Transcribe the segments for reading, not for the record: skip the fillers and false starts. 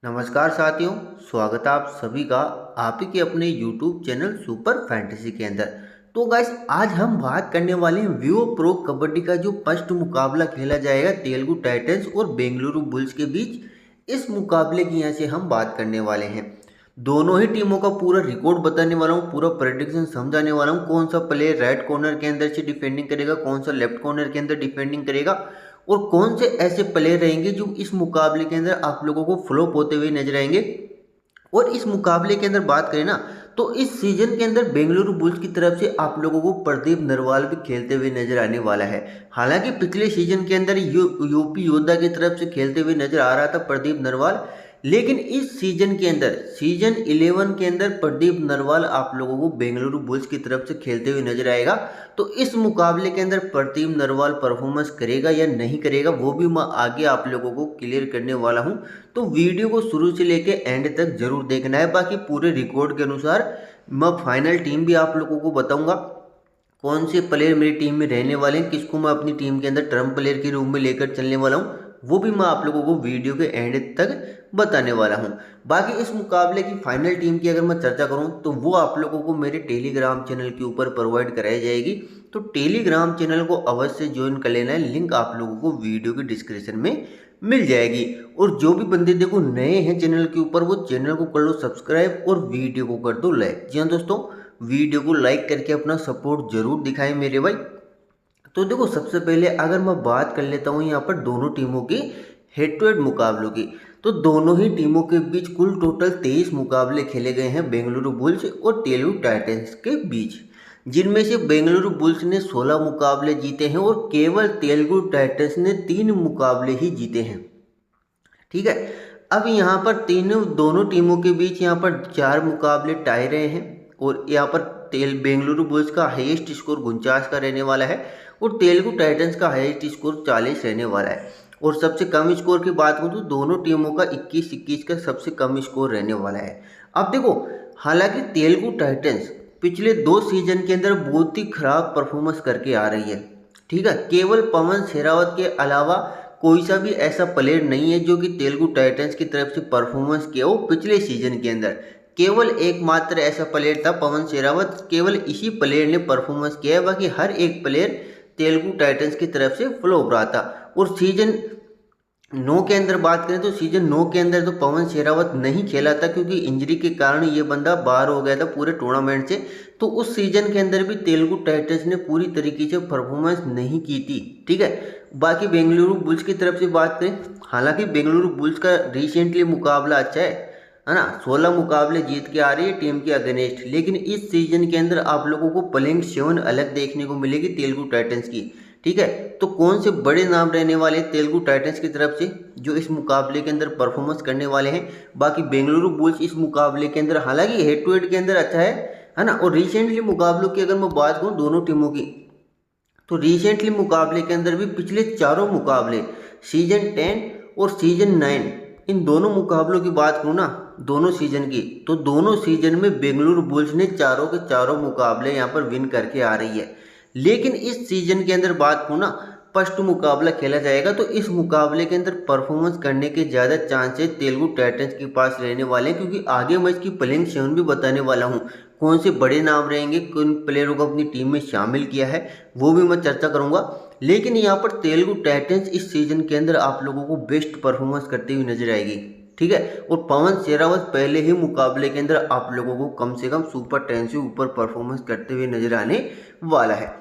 नमस्कार साथियों, स्वागत है आप सभी का आप ही के अपने YouTube चैनल सुपर फैंटेसी के अंदर। तो गाइस, आज हम बात करने वाले हैं विवो प्रो कबड्डी का जो फर्स्ट मुकाबला खेला जाएगा तेलुगु टाइटंस और बेंगलुरु बुल्स के बीच। इस मुकाबले की यहाँ से हम बात करने वाले हैं। दोनों ही टीमों का पूरा रिकॉर्ड बताने वाला हूँ, पूरा प्रेडिक्शन समझाने वाला हूँ। कौन सा प्लेयर राइट कॉर्नर के अंदर से डिफेंडिंग करेगा, कौन सा लेफ्ट कॉर्नर के अंदर डिफेंडिंग करेगा और कौन से ऐसे प्लेयर रहेंगे जो इस मुकाबले के अंदर आप लोगों को फ्लॉप होते हुए नजर आएंगे। और इस मुकाबले के अंदर बात करें ना, तो इस सीजन के अंदर बेंगलुरु बुल्स की तरफ से आप लोगों को प्रदीप नरवाल भी खेलते हुए नजर आने वाला है। हालांकि पिछले सीजन के अंदर यूपी योद्धा की तरफ से खेलते हुए नजर आ रहा था प्रदीप नरवाल, लेकिन इस सीजन के अंदर सीजन 11 के अंदर प्रदीप नरवाल आप लोगों को बेंगलुरु बुल्स की तरफ से खेलते हुए नजर आएगा। तो इस मुकाबले के अंदर प्रदीप नरवाल परफॉर्मेंस करेगा या नहीं करेगा वो भी मैं आगे आप लोगों को क्लियर करने वाला हूं। तो वीडियो को शुरू से लेके एंड तक जरूर देखना है। बाकी पूरे रिकॉर्ड के अनुसार मैं फाइनल टीम भी आप लोगों को बताऊंगा, कौन से प्लेयर मेरी टीम में रहने वाले हैं, किसको मैं अपनी टीम के अंदर टर्म प्लेयर के रूम में लेकर चलने वाला हूँ, वो भी मैं आप लोगों को वीडियो के एंड तक बताने वाला हूँ। बाकी इस मुकाबले की फाइनल टीम की अगर मैं चर्चा करूँ तो वो आप लोगों को मेरे टेलीग्राम चैनल के ऊपर प्रोवाइड कराई जाएगी। तो टेलीग्राम चैनल को अवश्य ज्वाइन कर लेना है, लिंक आप लोगों को वीडियो के डिस्क्रिप्शन में मिल जाएगी। और जो भी बंदे देखो नए हैं चैनल के ऊपर, वो चैनल को कर लो सब्सक्राइब और वीडियो को कर दो लाइक। जी हाँ दोस्तों, वीडियो को लाइक करके अपना सपोर्ट जरूर दिखाएं मेरे भाई। तो देखो, सबसे पहले अगर मैं बात कर लेता हूँ यहाँ पर दोनों टीमों की हेड टू हेड मुकाबलों की, तो दोनों ही टीमों के बीच कुल टोटल 23 मुकाबले खेले गए हैं बेंगलुरु बुल्स और तेलुगु टाइटंस के बीच, जिनमें से बेंगलुरु बुल्स ने 16 मुकाबले जीते हैं और केवल तेलुगु टाइटंस ने 3 मुकाबले ही जीते हैं। ठीक है, अब यहाँ पर तीनों दोनों टीमों के बीच यहाँ पर 4 मुकाबले टाई रहे हैं और यहाँ पर बेंगलुरु बुल्स का हाईएस्ट स्कोर 49 का रहने वाला है और तेलुगु टाइटंस का हाईएस्ट स्कोर 40 रहने वाला है। और सबसे कम स्कोर की बात करूँ तो दोनों टीमों का 21-21 का सबसे कम स्कोर रहने वाला है। अब देखो, हालांकि तेलुगु टाइटंस पिछले 2 सीजन के अंदर बहुत ही खराब परफॉर्मेंस करके आ रही है। ठीक है, केवल पवन शेरावत के अलावा कोई सा भी ऐसा प्लेयर नहीं है जो कि तेलुगु टाइटंस की तरफ से परफॉर्मेंस किया हो पिछले सीजन के अंदर। केवल एकमात्र ऐसा प्लेयर था पवन शेरावत, केवल इसी प्लेयर ने परफॉर्मेंस किया है। बाकी हर एक प्लेयर तेलुगु टाइटंस की तरफ से फ्लॉप रहा था। और सीजन 9 के अंदर बात करें तो सीजन 9 के अंदर तो पवन शेरावत नहीं खेला था क्योंकि इंजरी के कारण ये बंदा बाहर हो गया था पूरे टूर्नामेंट से। तो उस सीजन के अंदर भी तेलुगु टाइटंस ने पूरी तरीके से परफॉर्मेंस नहीं की थी। ठीक है, बाकी बेंगलुरु बुल्स की तरफ से बात करें, हालांकि बेंगलुरु बुल्स का रिसेंटली मुकाबला अच्छा है ना, 16 मुकाबले जीत के आ रही है टीम के अगेंस्ट। लेकिन इस सीजन के अंदर आप लोगों को प्लेइंग 7 अलग देखने को मिलेगी तेलुगु टाइटंस की। ठीक है, तो कौन से बड़े नाम रहने वाले तेलुगु टाइटंस की तरफ से जो इस मुकाबले के अंदर परफॉर्मेंस करने वाले हैं। बाकी बेंगलुरु बुल्स इस मुकाबले के अंदर हालांकि हेड टू हेड के अंदर अच्छा है ना। और रिसेंटली मुकाबलों की अगर मैं बात करूँ दोनों टीमों की, तो रिसेंटली मुकाबले के अंदर भी पिछले चारों मुकाबले सीजन 10 और सीजन 9, इन दोनों मुकाबलों की बात करूँ ना दोनों सीजन की, तो दोनों सीजन में बेंगलुरु बुल्स ने चारों के चारों मुकाबले यहाँ पर विन करके आ रही है। लेकिन इस सीजन के अंदर बात करूँ ना, फर्स्ट मुकाबला खेला जाएगा तो इस मुकाबले के अंदर परफॉर्मेंस करने के ज़्यादा चांसेस तेलुगु टाइटंस के पास रहने वाले हैं, क्योंकि आगे मैं इसकी प्लेइंग 7 भी बताने वाला हूँ। कौन से बड़े नाम रहेंगे, किन प्लेयरों को अपनी टीम में शामिल किया है, वो भी मैं चर्चा करूंगा। लेकिन यहाँ पर तेलुगु टाइटंस इस सीजन के अंदर आप लोगों को बेस्ट परफॉर्मेंस करती हुई नजर आएगी। ठीक है, और पवन शेरावत पहले ही मुकाबले के अंदर आप लोगों को कम से कम सुपर 10 से ऊपर परफॉर्मेंस करते हुए नजर आने वाला है।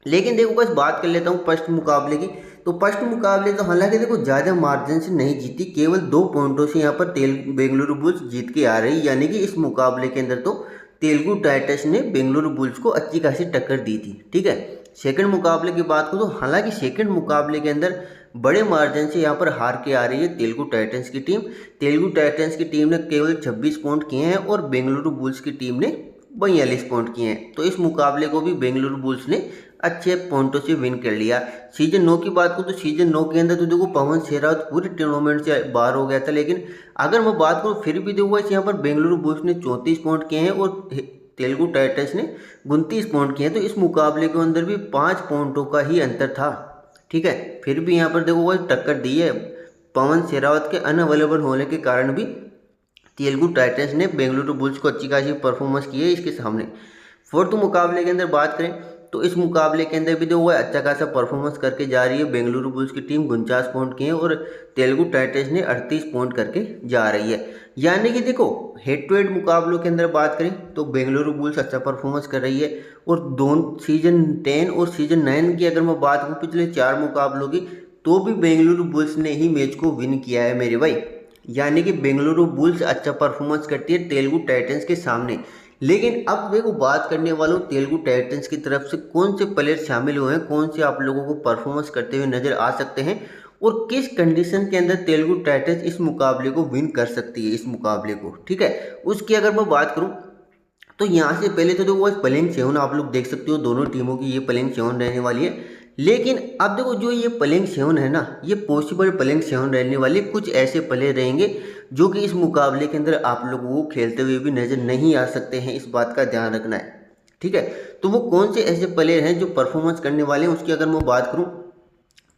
लेकिन देखो बस बात कर लेता हूँ फर्स्ट मुकाबले की। तो फर्स्ट मुकाबले तो हालांकि देखो ज़्यादा मार्जिन से नहीं जीती, केवल 2 पॉइंटों से यहाँ पर बेंगलुरु बुल्स जीत के आ रही, यानी कि इस मुकाबले के अंदर तो तेलुगु टाइटंस ने बेंगलुरु बुल्स को अच्छी खासी टक्कर दी थी। ठीक है, सेकंड मुकाबले की बात करूँ तो हालांकि सेकंड मुकाबले के अंदर बड़े मार्जिन से यहाँ पर हार के आ रही है तेलुगु टाइटंस की टीम। तेलुगु टाइटंस की टीम ने केवल 26 पॉइंट किए हैं और बेंगलुरु बुल्स की टीम ने 42 पॉइंट किए हैं। तो इस मुकाबले को भी बेंगलुरु बुल्स ने अच्छे पॉइंटों से विन कर लिया। सीजन 9 की बात करूँ तो सीजन 9 के अंदर तो देखो पवन शेरावत पूरे टूर्नामेंट से बाहर हो गया था। लेकिन अगर मैं बात करूँ फिर भी देखो यहाँ पर बेंगलुरु बुल्स ने 34 पॉइंट किए हैं और तेलुगु टाइटंस ने 29 पॉइंट किए हैं। तो इस मुकाबले के अंदर भी 5 पॉइंटों का ही अंतर था। ठीक है, फिर भी यहाँ पर देखो वो टक्कर दी है पवन शेरावत के अनअवेलेबल होने के कारण भी तेलुगु टाइटंस ने बेंगलुरु बुल्स को अच्छी खासी परफॉर्मेंस की है इसके सामने। फोर्थ मुकाबले के अंदर बात करें तो इस मुकाबले के अंदर भी जो वो अच्छा खासा परफॉर्मेंस करके जा रही है। बेंगलुरु बुल्स की टीम 49 पॉइंट की है और तेलुगु टाइटंस ने 38 पॉइंट करके जा रही है। यानी कि देखो हेड टू हेड मुकाबलों के अंदर बात करें तो बेंगलुरु बुल्स अच्छा परफॉर्मेंस कर रही है। और दोनों सीजन 10 और सीजन 9 की अगर मैं बात करूँ पिछले 4 मुकाबलों की, तो भी बेंगलुरु बुल्स ने ही मैच को विन किया है मेरे भाई। यानी कि बेंगलुरु बुल्स अच्छा परफॉर्मेंस करती है तेलुगु टाइटंस के सामने। लेकिन अब देखो बात करने वालों तेलुगु टाइटंस की तरफ से कौन से प्लेयर शामिल हुए हैं, कौन से आप लोगों को परफॉर्मेंस करते हुए नजर आ सकते हैं और किस कंडीशन के अंदर तेलुगु टाइटंस इस मुकाबले को विन कर सकती है इस मुकाबले को। ठीक है, उसकी अगर मैं बात करूं तो यहाँ से पहले तो देखो प्लेइंग 7 आप लोग देख सकते हो, दोनों टीमों की ये प्लेइंग 7 रहने वाली है। लेकिन अब देखो जो ये प्लेइंग 7 है ना, ये पॉसिबल प्लेइंग 7 रहने वाली, कुछ ऐसे प्लेयर रहेंगे जो कि इस मुकाबले के अंदर आप लोगों को खेलते हुए भी नजर नहीं आ सकते हैं, इस बात का ध्यान रखना है। ठीक है, तो वो कौन से ऐसे प्लेयर हैं जो परफॉर्मेंस करने वाले हैं उसकी अगर मैं बात करूँ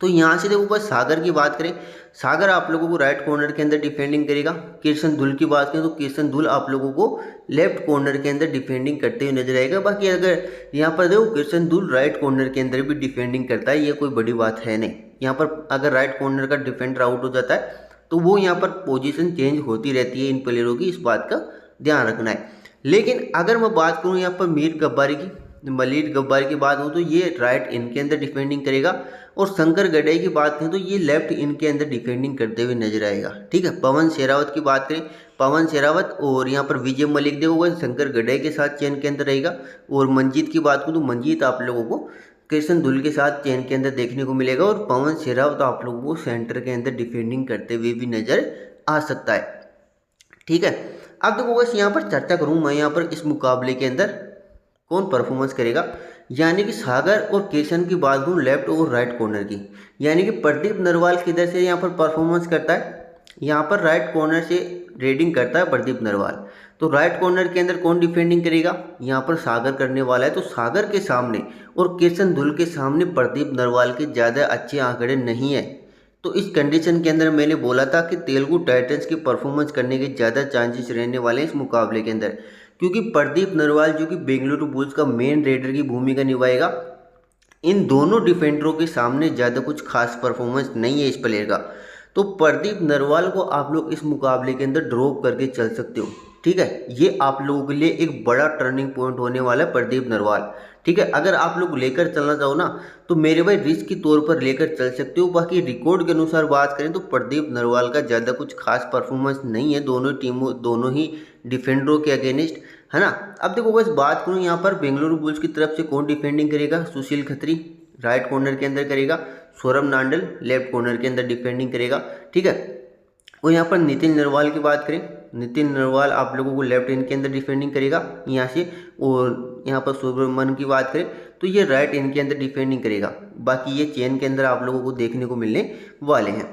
तो यहाँ से देखो बस सागर की बात करें, सागर आप लोगों को राइट कॉर्नर के अंदर डिफेंडिंग करेगा। किशन दुल की बात करें तो किशन दुल आप लोगों को लेफ्ट कॉर्नर के अंदर डिफेंडिंग करते हुए नजर आएगा। बाकी अगर यहाँ पर देखो किशन दुल राइट कॉर्नर के अंदर भी डिफेंडिंग करता है, ये कोई बड़ी बात है नहीं। यहाँ पर अगर राइट कॉर्नर का डिफेंडर आउट हो जाता है तो वो यहाँ पर पोजीशन चेंज होती रहती है इन प्लेयरों की, इस बात का ध्यान रखना है। लेकिन अगर मैं बात करूँ यहाँ पर मीर गब्बारी की, मलिर गब्बारी की बात हो तो ये राइट इन के अंदर डिफेंडिंग करेगा। और शंकर गडई की बात करें तो ये लेफ्ट इन के अंदर डिफेंडिंग करते हुए नजर आएगा। ठीक है, पवन शेरावत की बात करें, पवन शेरावत और यहाँ पर विजय मलिक देखोगे शंकर गडई के साथ चेन के अंदर रहेगा। और मंजीत की बात करूँ तो मंजीत आप लोगों को कृष्ण दुल के साथ चेन के अंदर देखने को मिलेगा। और पवन शेरावत आप लोगों को सेंटर के अंदर डिफेंडिंग करते हुए भी नजर आ सकता है। ठीक है, अब देखो बस यहाँ पर चर्चा करूँ मैं यहाँ पर इस मुकाबले के अंदर कौन परफॉर्मेंस करेगा। यानी कि सागर और किशन की बात करूँ लेफ्ट और राइट कॉर्नर की, यानी कि प्रदीप नरवाल किधर से यहाँ पर परफॉर्मेंस करता है, यहाँ पर राइट कॉर्नर से रेडिंग करता है प्रदीप नरवाल। तो राइट कॉर्नर के अंदर कौन डिफेंडिंग करेगा, यहाँ पर सागर करने वाला है। तो सागर के सामने और किशन धुल के सामने प्रदीप नरवाल के ज़्यादा अच्छे आंकड़े नहीं है। तो इस कंडीशन के अंदर मैंने बोला था कि तेलुगु टाइटंस की परफॉर्मेंस करने के ज़्यादा चांसेस रहने वाले हैं इस मुकाबले के अंदर, क्योंकि प्रदीप नरवाल जो कि बेंगलुरु बुल्स का मेन रेडर की भूमिका निभाएगा, इन दोनों डिफेंडरों के सामने ज़्यादा कुछ खास परफॉर्मेंस नहीं है इस प्लेयर का। तो प्रदीप नरवाल को आप लोग इस मुकाबले के अंदर ड्रॉप करके चल सकते हो। ठीक है, ये आप लोगों के लिए एक बड़ा टर्निंग पॉइंट होने वाला है प्रदीप नरवाल। ठीक है, अगर आप लोग लेकर चलना चाहो ना तो मेरे भाई रिस्क के तौर पर लेकर चल सकते हो। बाकी रिकॉर्ड के अनुसार बात करें तो प्रदीप नरवाल का ज़्यादा कुछ खास परफॉर्मेंस नहीं है दोनों टीमों दोनों ही डिफेंडरों के अगेंस्ट, है ना। अब देखो बस बात करूँ यहाँ पर बेंगलुरु बुल्स की तरफ से कौन डिफेंडिंग करेगा, सुशील खत्री राइट कॉर्नर के अंदर करेगा, सौरभ नांडल लेफ्ट कॉर्नर के अंदर डिफेंडिंग करेगा। ठीक है, और यहाँ पर नितिन नरवाल की बात करें, नितिन नरवाल आप लोगों को लेफ्ट इन के अंदर डिफेंडिंग करेगा यहाँ से। और यहाँ पर सुब्रमण्यम की बात करें तो ये राइट इन के अंदर डिफेंडिंग करेगा। बाकी ये चेन के अंदर आप लोगों को देखने को मिलने वाले हैं।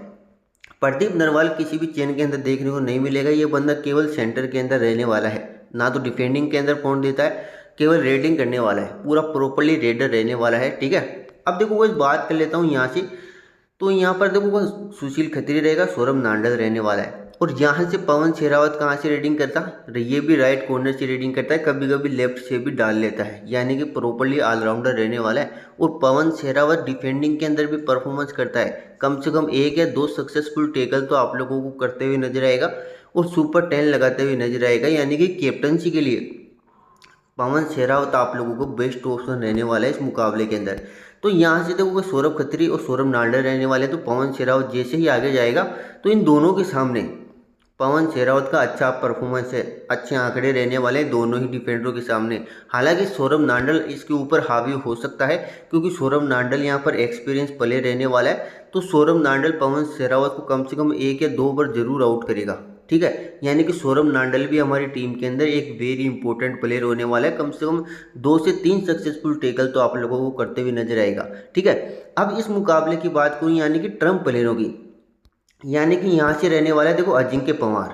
प्रदीप नरवाल किसी भी चेन के अंदर देखने को नहीं मिलेगा, ये बंदा केवल सेंटर के अंदर रहने वाला है, ना तो डिफेंडिंग के अंदर पॉइंट देता है, केवल रेडिंग करने वाला है, पूरा प्रॉपरली रेडर रहने वाला है। ठीक है, अब देखो बस बात कर लेता हूँ यहाँ से, तो यहाँ पर देखो बस सुशील खत्री रहेगा, सौरभ नांडल रहने वाला है। और यहाँ से पवन शेरावत कहाँ से रेडिंग करता है, ये भी राइट कॉर्नर से रेडिंग करता है, कभी कभी लेफ्ट से भी डाल लेता है, यानी कि प्रॉपरली ऑलराउंडर रहने वाला है। और पवन शेरावत डिफेंडिंग के अंदर भी परफॉर्मेंस करता है, कम से कम 1 या 2 सक्सेसफुल टेकल तो आप लोगों को करते हुए नजर आएगा और सुपर 10 लगाते हुए नजर आएगा। यानी कि कैप्टनसी के लिए पवन शेरावत आप लोगों को बेस्ट ऑप्शन रहने वाला है इस मुकाबले के अंदर। तो यहाँ से देखो सौरभ खत्री और सौरभ नांडल रहने वाले, तो पवन शेरावत जैसे ही आगे जाएगा तो इन दोनों के सामने पवन शेरावत का अच्छा परफॉर्मेंस है, अच्छे आंकड़े रहने वाले दोनों ही डिफेंडरों के सामने। हालांकि सौरभ नांडल इसके ऊपर हावी हो सकता है, क्योंकि सौरभ नांडल यहाँ पर एक्सपीरियंस प्लेयर रहने वाला है। तो सौरभ नांडल पवन शेरावत को कम से कम 1 या 2 बार जरूर आउट करेगा। ठीक है, यानी कि सौरभ नांडल भी हमारी टीम के अंदर एक वेरी इंपॉर्टेंट प्लेयर होने वाला है, कम से कम 2 से 3 सक्सेसफुल टेकल तो आप लोगों को करते हुए नजर आएगा। ठीक है, अब इस मुकाबले की बात करूँ यानी कि ट्रम्प प्लेयरों की, यानी कि यहाँ से रहने वाला है देखो अजिंक्य पवार।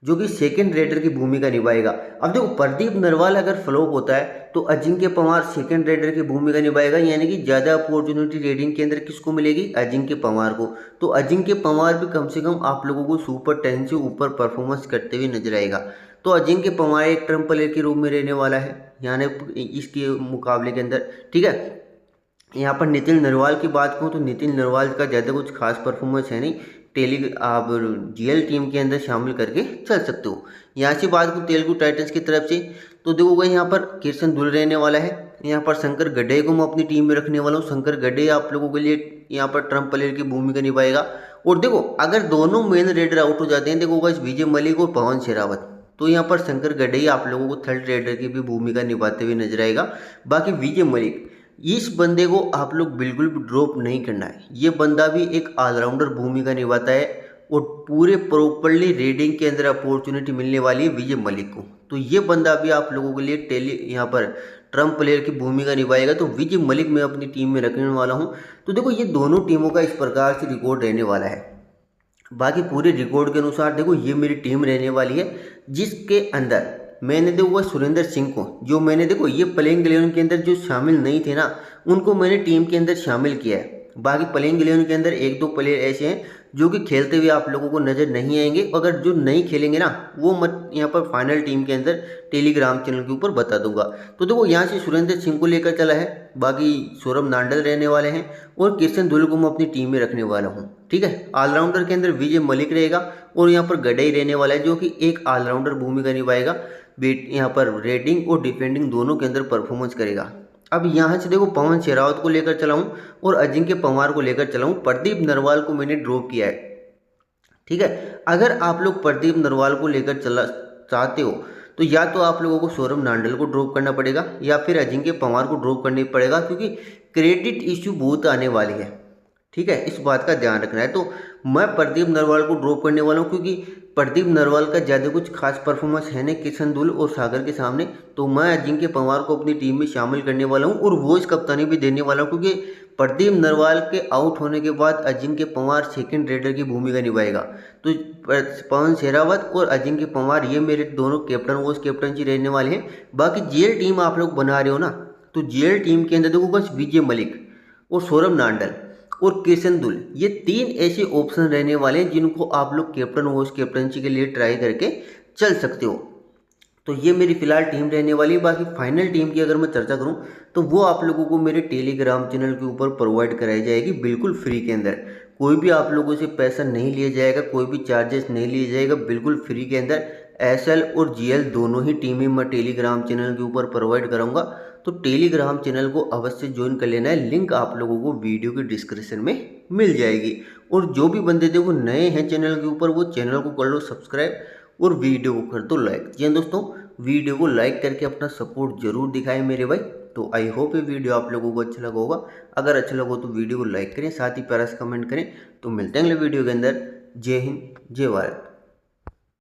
जो कि सेकंड रेडर की भूमिका निभाएगा। अब देखो प्रदीप नरवाल अगर फ्लॉप होता है तो अजिंक्य पवार सेकंड रेडर की भूमिका निभाएगा, यानी कि ज़्यादा अपॉर्चुनिटी रेडिंग के अंदर किसको मिलेगी, अजिंक्य पवार को। तो अजिंक्य पवार भी कम से कम आप लोगों को सुपर 10 से ऊपर परफॉर्मेंस करते हुए नजर आएगा। तो अजिंक्य पवार एक ट्रम्प प्लेयर के रूप में रहने वाला है यानी इसके मुकाबले के अंदर, ठीक है। यहाँ पर नितिन नरवाल की बात करूँ तो नितिन नरवाल का ज़्यादा कुछ खास परफॉर्मेंस है नहीं, टेली आप जीएल टीम के अंदर शामिल करके चल सकते हो। यहाँ से बात करूँ तेलुगु टाइटंस की तरफ से तो देखो भाई यहाँ पर किशन दुल रहने वाला है, यहाँ पर शंकर गड्ढे को मैं अपनी टीम में रखने वाला हूँ। शंकर गड्ढे आप लोगों के लिए यहाँ पर ट्रम्प प्लेयर की भूमिका निभाएगा। और देखो अगर दोनों मेन रेडर आउट हो जाते हैं, देखो बस विजय मलिक और पवन शेरावत, तो यहाँ पर शंकर गड्ढे आप लोगों को थर्ड रेडर की भी भूमिका निभाते हुए नजर आएगा। बाकी विजय मलिक, इस बंदे को आप लोग बिल्कुल भी ड्रॉप नहीं करना है। ये बंदा भी एक ऑलराउंडर भूमिका निभाता है और पूरे प्रॉपरली रेडिंग के अंदर अपॉर्चुनिटी मिलने वाली है विजय मलिक को। तो ये बंदा भी आप लोगों के लिए यहाँ पर ट्रम्प प्लेयर की भूमिका निभाएगा। तो विजय मलिक मैं अपनी टीम में रखने वाला हूँ। तो देखो ये दोनों टीमों का इस प्रकार से रिकॉर्ड रहने वाला है। बाकी पूरे रिकॉर्ड के अनुसार देखो ये मेरी टीम रहने वाली है, जिसके अंदर मैंने देखो वह सुरेंद्र सिंह को, जो मैंने देखो ये प्लेइंग 11 के अंदर जो शामिल नहीं थे ना, उनको मैंने टीम के अंदर शामिल किया है। बाकी प्लेइंग 11 के अंदर एक दो प्लेयर ऐसे हैं जो कि खेलते हुए आप लोगों को नज़र नहीं आएंगे। अगर जो नहीं खेलेंगे ना वो मत यहाँ पर फाइनल टीम के अंदर टेलीग्राम चैनल के ऊपर बता दूंगा। तो देखो यहाँ से सुरेंद्र सिंह को लेकर चला है, बाकी सौरभ नांडल रहने वाले हैं और किशन दुल को मैं अपनी टीम में रखने वाला हूँ, ठीक है। ऑलराउंडर के अंदर विजय मलिक रहेगा और यहाँ पर गड्ढे रहने वाला है, जो कि एक ऑलराउंडर भूमिका निभाएगा। बेट यहाँ पर रेडिंग और डिफेंडिंग दोनों के अंदर परफॉर्मेंस करेगा। अब यहाँ से देखो पवन शेरावत को लेकर चलाऊं और अजिंक्य पवार को लेकर चलाऊं। प्रदीप नरवाल को मैंने ड्रॉप किया है, ठीक है। अगर आप लोग प्रदीप नरवाल को लेकर चला चाहते हो तो या तो आप लोगों को सौरभ नांडल को ड्रॉप करना पड़ेगा या फिर अजिंक्य पवार को ड्रॉप करना पड़ेगा, क्योंकि क्रेडिट इश्यू बहुत आने वाली है, ठीक है। इस बात का ध्यान रखना है। तो मैं प्रदीप नरवाल को ड्रॉप करने वाला हूँ, क्योंकि प्रदीप नरवाल का ज़्यादा कुछ खास परफॉर्मेंस है नहीं किशन दुल और सागर के सामने। तो मैं अजिंक्य पवार को अपनी टीम में शामिल करने वाला हूँ और वॉइस कप्तानी भी देने वाला हूँ, क्योंकि प्रदीप नरवाल के आउट होने के बाद अजिंक्य पवार सेकंड रेडर की भूमिका निभाएगा। तो पवन शेरावत और अजिंक्य पवार ये मेरे दोनों कैप्टन वॉइस कैप्टनसी रहने वाले हैं। बाकी जेल टीम आप लोग बना रहे हो ना, तो जेल टीम के अंदर देखो बस विजय मलिक और सौरभ नांडल और किशन दुल, ये तीन ऐसे ऑप्शन रहने वाले हैं जिनको आप लोग कैप्टन वॉइस कैप्टनसी के लिए ट्राई करके चल सकते हो। तो ये मेरी फिलहाल टीम रहने वाली है। बाकी फाइनल टीम की अगर मैं चर्चा करूं तो वो आप लोगों को मेरे टेलीग्राम चैनल के ऊपर प्रोवाइड कराई जाएगी बिल्कुल फ्री के अंदर। कोई भी आप लोगों से पैसा नहीं लिया जाएगा, कोई भी चार्जेस नहीं लिया जाएगा, बिल्कुल फ्री के अंदर एसएल और जीएल दोनों ही टीमें मैं टेलीग्राम चैनल के ऊपर प्रोवाइड कराऊंगा। तो टेलीग्राम चैनल को अवश्य ज्वाइन कर लेना है, लिंक आप लोगों को वीडियो के डिस्क्रिप्शन में मिल जाएगी। और जो भी बंदे थे वो नए हैं चैनल के ऊपर, वो चैनल को कर लो सब्सक्राइब और वीडियो को कर दो लाइक। जी दोस्तों, वीडियो को लाइक करके अपना सपोर्ट जरूर दिखाएं मेरे भाई। तो आई होप ये वीडियो आप लोगों को अच्छा लगा होगा। अगर अच्छा लगा तो वीडियो को लाइक करें, साथ ही प्यारा सा कमेंट करें। तो मिलते हैं अगले वीडियो के अंदर। जय हिंद, जय भारत।